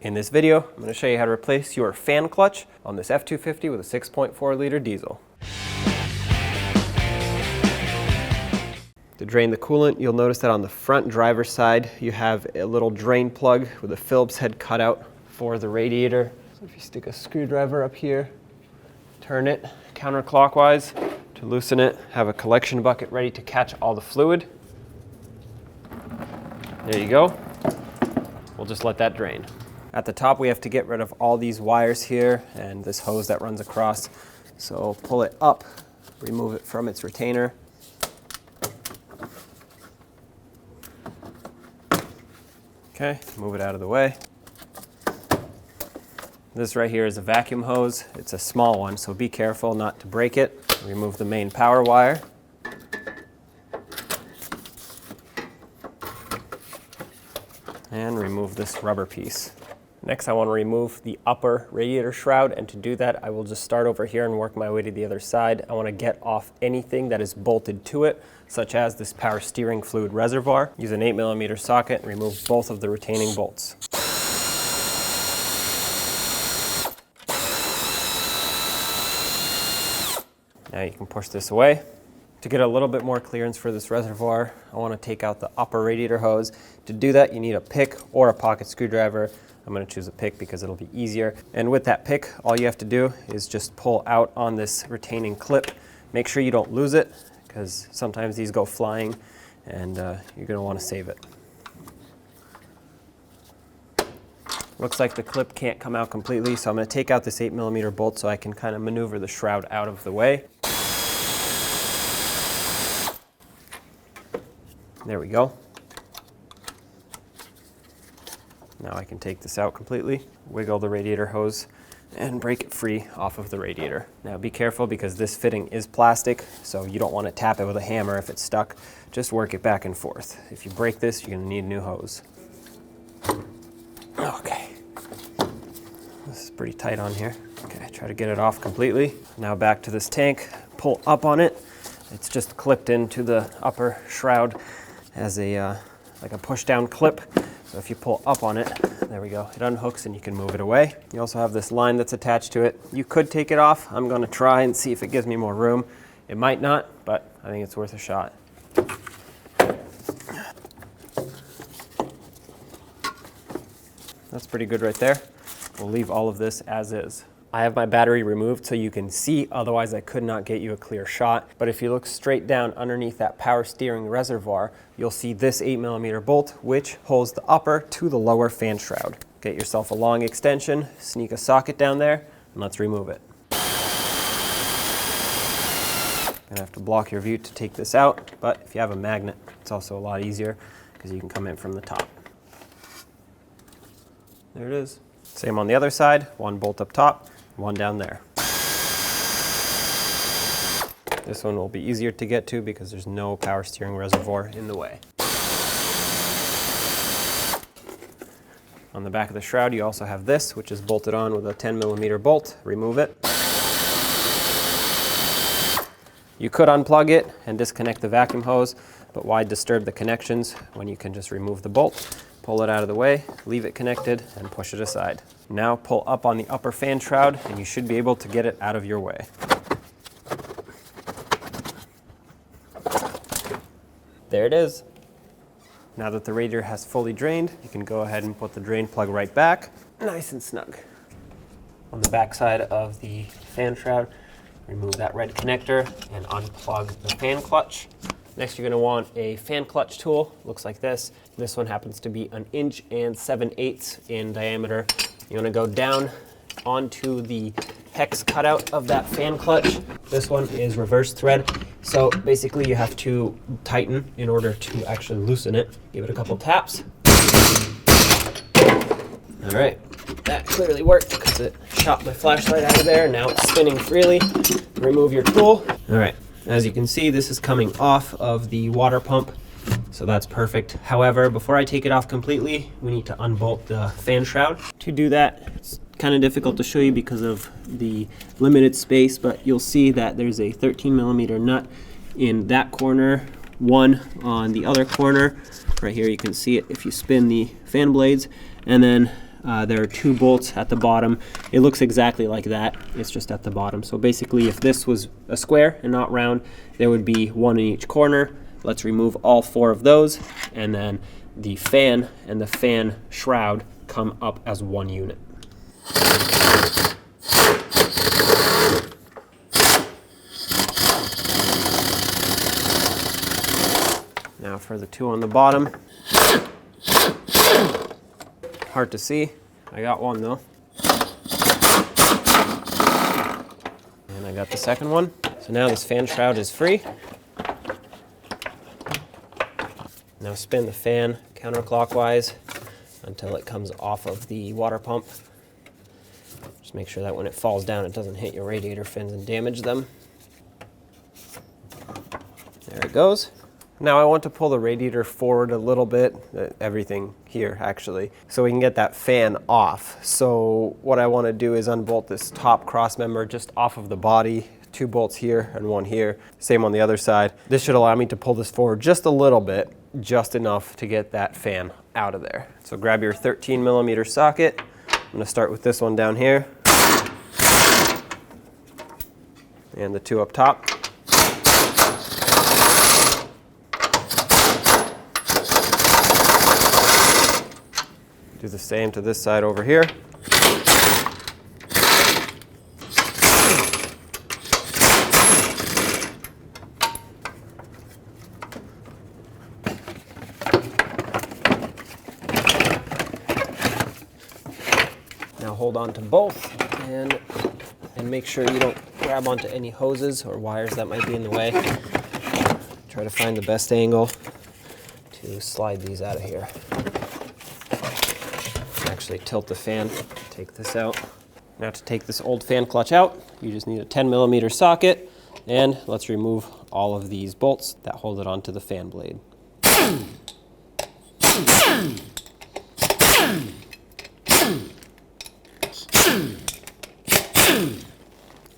In this video, I'm going to show you how to replace your fan clutch on this F-250 with a 6.4 liter diesel. To drain the coolant, you'll notice that on the front driver's side, you have a little drain plug with a Phillips head cut out for the radiator. So if you stick a screwdriver up here, turn it counterclockwise to loosen it, have a collection bucket ready to catch all the fluid. There you go. We'll just let that drain. At the top, we have to get rid of all these wires here and this hose that runs across. So pull it up, remove it from its retainer. Okay, move it out of the way. This right here is a vacuum hose. It's a small one, so be careful not to break it. Remove the main power wire. And remove this rubber piece. Next, I want to remove the upper radiator shroud, and to do that, I will just start over here and work my way to the other side. I want to get off anything that is bolted to it, such as this power steering fluid reservoir. Use an 8mm socket and remove both of the retaining bolts. Now you can push this away. To get a little bit more clearance for this reservoir, I want to take out the upper radiator hose. To do that, you need a pick or a pocket screwdriver. I'm going to choose a pick because it'll be easier. And with that pick, all you have to do is just pull out on this retaining clip. Make sure you don't lose it, because sometimes these go flying and you're going to want to save it. Looks like the clip can't come out completely, so I'm going to take out this 8mm bolt so I can kind of maneuver the shroud out of the way. There we go. Now I can take this out completely, wiggle the radiator hose, and break it free off of the radiator. Now be careful because this fitting is plastic, so you don't want to tap it with a hammer if it's stuck. Just work it back and forth. If you break this, you're going to need a new hose. Okay. This is pretty tight on here. Okay, try to get it off completely. Now back to this tank, pull up on it. It's just clipped into the upper shroud as a like a push down clip. So if you pull up on it, there we go, it unhooks and you can move it away. You also have this line that's attached to it. You could take it off. I'm going to try and see if it gives me more room. It might not, but I think it's worth a shot. That's pretty good right there. We'll leave all of this as is. I have my battery removed so you can see, otherwise I could not get you a clear shot. But if you look straight down underneath that power steering reservoir, you'll see this 8mm bolt, which holds the upper to the lower fan shroud. Get yourself a long extension, sneak a socket down there, and let's remove it. Gonna have to block your view to take this out, but if you have a magnet, it's also a lot easier because you can come in from the top. There it is. Same on the other side, one bolt up top, one down there. This one will be easier to get to because there's no power steering reservoir in the way. On the back of the shroud, you also have this, which is bolted on with a 10mm bolt. Remove it. You could unplug it and disconnect the vacuum hose, but why disturb the connections when you can just remove the bolt? Pull it out of the way, leave it connected, and push it aside. Now pull up on the upper fan shroud, and you should be able to get it out of your way. There it is. Now that the radiator has fully drained, you can go ahead and put the drain plug right back, nice and snug. On the back side of the fan shroud, remove that red connector and unplug the fan clutch. Next, you're going to want a fan clutch tool. Looks like this. This one happens to be 1 inch and 7/8 in diameter. You want to go down onto the hex cutout of that fan clutch. This one is reverse thread. So basically you have to tighten in order to actually loosen it. Give it a couple taps. All right, that clearly worked because it shot my flashlight out of there. Now it's spinning freely. Remove your tool. All right. As you can see, this is coming off of the water pump, so that's perfect. However, before I take it off completely, we need to unbolt the fan shroud. To do that, it's kind of difficult to show you because of the limited space, but you'll see that there's a 13mm nut in that corner, one on the other corner. Right here you can see it if you spin the fan blades, and then there are 2 bolts at the bottom. It looks exactly like that. It's just at the bottom. So basically, if this was a square and not round, there would be 1 in each corner. Let's remove all 4 of those, and then the fan and the fan shroud come up as 1 unit. Now for the 2 on the bottom. Hard to see. I got one though. And I got the second one. So now this fan shroud is free. Now spin the fan counterclockwise until it comes off of the water pump. Just make sure that when it falls down, it doesn't hit your radiator fins and damage them. There it goes. Now I want to pull the radiator forward a little bit, everything here actually, so we can get that fan off. So what I want to do is unbolt this top cross member just off of the body, 2 bolts here and 1 here, same on the other side. This should allow me to pull this forward just a little bit, just enough to get that fan out of there. So grab your 13mm socket. I'm going to start with this one down here and the 2 up top. Do the same to this side over here. Now hold on to both and make sure you don't grab onto any hoses or wires that might be in the way. Try to find the best angle to slide these out of here. Actually tilt the fan, take this out. Now to take this old fan clutch out, you just need a 10mm socket, and let's remove all of these bolts that hold it onto the fan blade.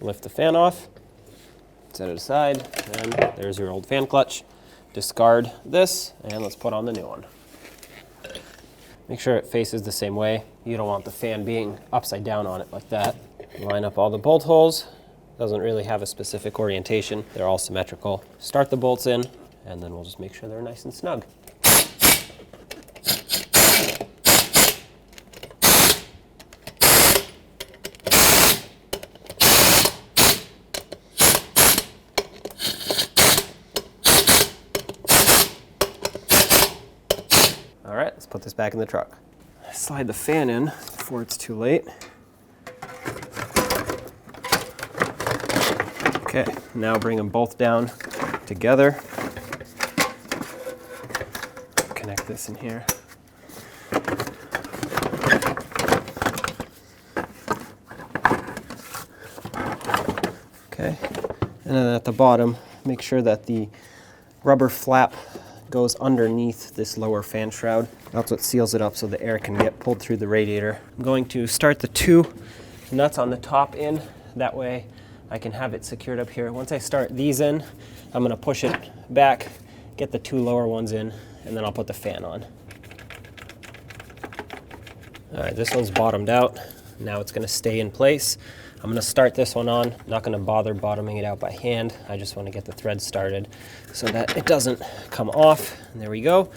Lift the fan off, set it aside, and there's your old fan clutch. Discard this, and let's put on the new one. Make sure it faces the same way. You don't want the fan being upside down on it like that. Line up all the bolt holes. Doesn't really have a specific orientation. They're all symmetrical. Start the bolts in, and then we'll just make sure they're nice and snug. All right, let's put this back in the truck. Slide the fan in before it's too late. Okay, now bring them both down together. Connect this in here. Okay, and then at the bottom, make sure that the rubber flap goes underneath this lower fan shroud. That's what seals it up so the air can get pulled through the radiator. I'm going to start the 2 nuts on the top in. That way I can have it secured up here. Once I start these in, I'm going to push it back, get the 2 lower ones in, and then I'll put the fan on. All right, this one's bottomed out. Now it's going to stay in place. I'm going to start this one on. I'm not going to bother bottoming it out by hand. I just want to get the thread started so that it doesn't come off. And there we go.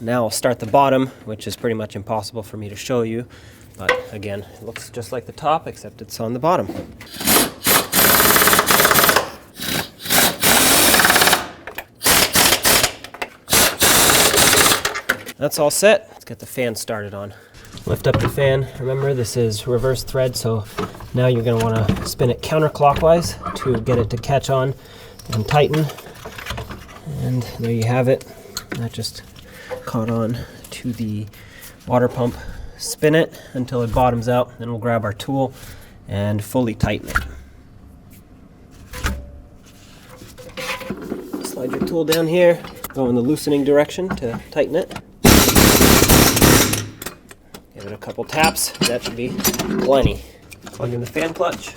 Now I'll start the bottom, which is pretty much impossible for me to show you. But again, it looks just like the top, except it's on the bottom. That's all set. Let's get the fan started on. Lift up the fan. Remember, this is reverse thread, so now you're going to want to spin it counterclockwise to get it to catch on and tighten. And there you have it. That just caught on to the water pump. Spin it until it bottoms out, then we'll grab our tool and fully tighten it. Slide your tool down here, go in the loosening direction to tighten it. Give it a couple taps, that should be plenty. Plug in the fan clutch.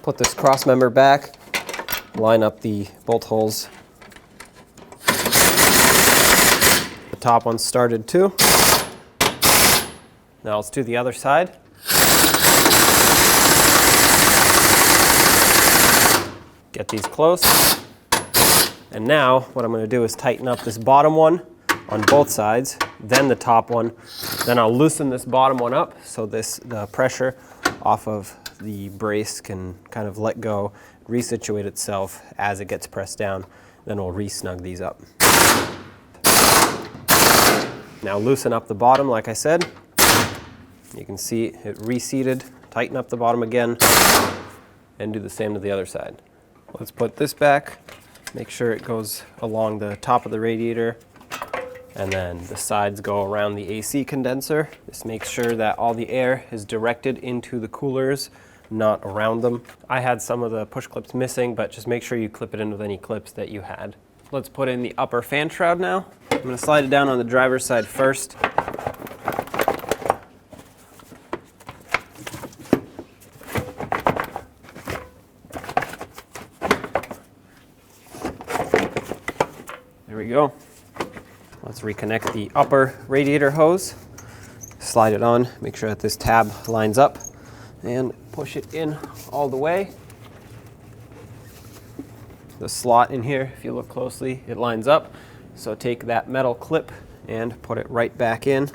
Put this cross member back, line up the bolt holes. the top one started too. Now let's do the other side. Get these close. And now what I'm going to do is tighten up this bottom one on both sides, then the top one. Then I'll loosen this bottom one up so the pressure off of the brace can kind of let go, resituate itself as it gets pressed down. Then we'll re-snug these up. Now loosen up the bottom like I said. You can see it reseated. Tighten up the bottom again and do the same to the other side. Let's put this back. Make sure it goes along the top of the radiator, and then the sides go around the AC condenser. This makes sure that all the air is directed into the coolers, not around them. I had some of the push clips missing, but just make sure you clip it in with any clips that you had. Let's put in the upper fan shroud now. I'm going to slide it down on the driver's side first. There we go. Let's reconnect the upper radiator hose. Slide it on, make sure that this tab lines up, and push it in all the way. The slot in here, if you look closely, it lines up. So take that metal clip and put it right back in.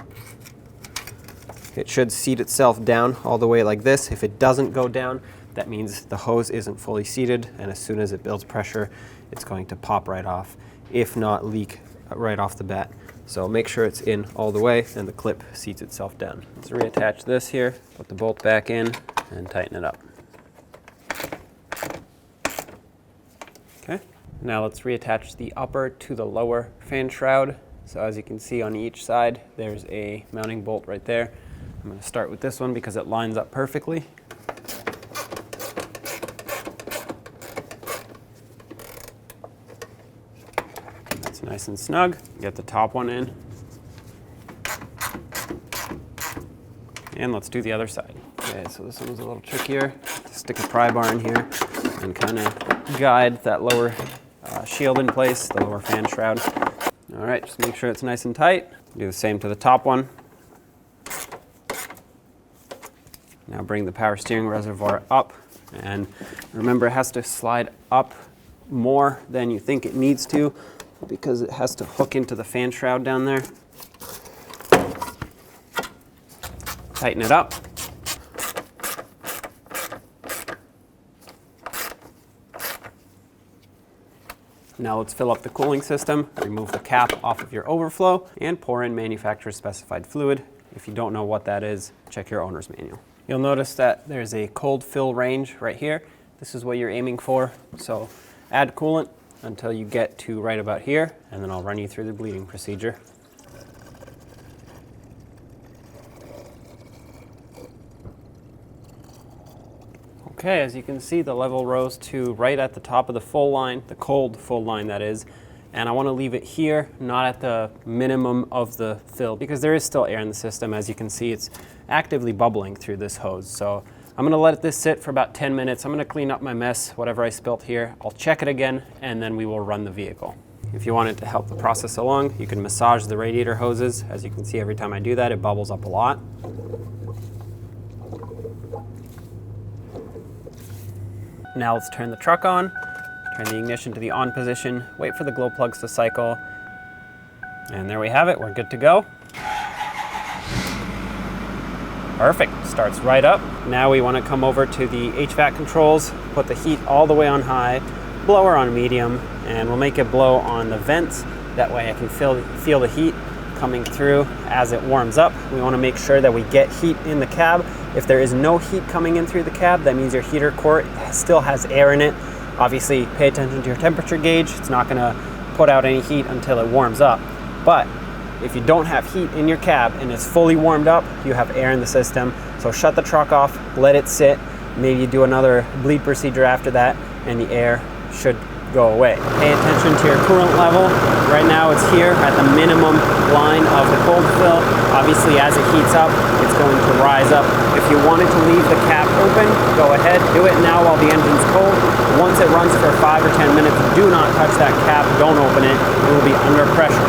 It should seat itself down all the way like this. If it doesn't go down, that means the hose isn't fully seated, and as soon as it builds pressure, it's going to pop right off, if not leak right off the bat. So make sure it's in all the way and the clip seats itself down. Let's reattach this here, put the bolt back in, and tighten it up. Okay, now let's reattach the upper to the lower fan shroud. So as you can see on each side, there's a mounting bolt right there. I'm going to start with this one because it lines up perfectly. That's nice and snug. Get the top one in. And let's do the other side. Okay, so this one was a little trickier. Stick a pry bar in here and kind of guide that lower shield in place, the lower fan shroud. All right, just make sure it's nice and tight. Do the same to the top one. Now bring the power steering reservoir up, and remember it has to slide up more than you think it needs to because it has to hook into the fan shroud down there. Tighten it up. Now let's fill up the cooling system, remove the cap off of your overflow, and pour in manufacturer's specified fluid. If you don't know what that is, check your owner's manual. You'll notice that there's a cold fill range right here. This is what you're aiming for. So add coolant until you get to right about here, and then I'll run you through the bleeding procedure. Okay, as you can see, the level rose to right at the top of the full line, the cold full line that is, and I want to leave it here, not at the minimum of the fill, because there is still air in the system. As you can see, it's actively bubbling through this hose. So I'm going to let this sit for about 10 minutes. I'm going to clean up my mess, whatever I spilt here. I'll check it again, and then we will run the vehicle. If you wanted to help the process along, you can massage the radiator hoses. As you can see, every time I do that, it bubbles up a lot. Now let's turn the truck on, turn the ignition to the on position, wait for the glow plugs to cycle, and there we have it, we're good to go. Perfect, starts right up. Now we want to come over to the HVAC controls, put the heat all the way on high, blower on medium, and we'll make it blow on the vents. That way I can feel the heat coming through as it warms up. We want to make sure that we get heat in the cab. If there is no heat coming in through the cab, that means your heater core still has air in it. Obviously, pay attention to your temperature gauge. It's not going to put out any heat until it warms up. But if you don't have heat in your cab and it's fully warmed up, you have air in the system. So shut the truck off, let it sit. Maybe do another bleed procedure after that, and the air should go away. Pay attention to your coolant level. Right now it's here at the minimum line of the cold fill. Obviously as it heats up, it's going to rise up. If you wanted to leave the cap open, go ahead, do it now while the engine's cold. Once it runs for 5 or 10 minutes, do not touch that cap, don't open it. It will be under pressure.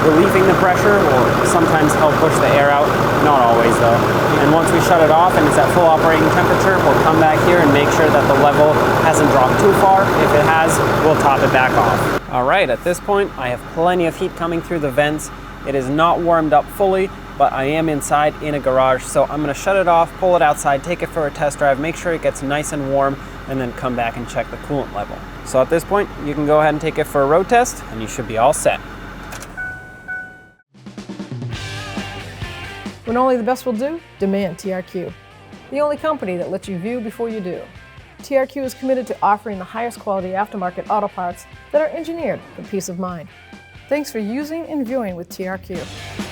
relieving the pressure will sometimes help push the air out, not always though. And once we shut it off and it's at full operating temperature, we'll come back here and make sure that the level hasn't dropped too far. If it has, we'll top it back off. All right, at this point, I have plenty of heat coming through the vents. It is not warmed up fully, but I am inside in a garage, so I'm gonna shut it off, pull it outside, take it for a test drive, make sure it gets nice and warm, and then come back and check the coolant level. So at this point, you can go ahead and take it for a road test, and you should be all set. When only the best will do, demand TRQ. The only company that lets you view before you do. TRQ is committed to offering the highest quality aftermarket auto parts that are engineered for peace of mind. Thanks for using and viewing with TRQ.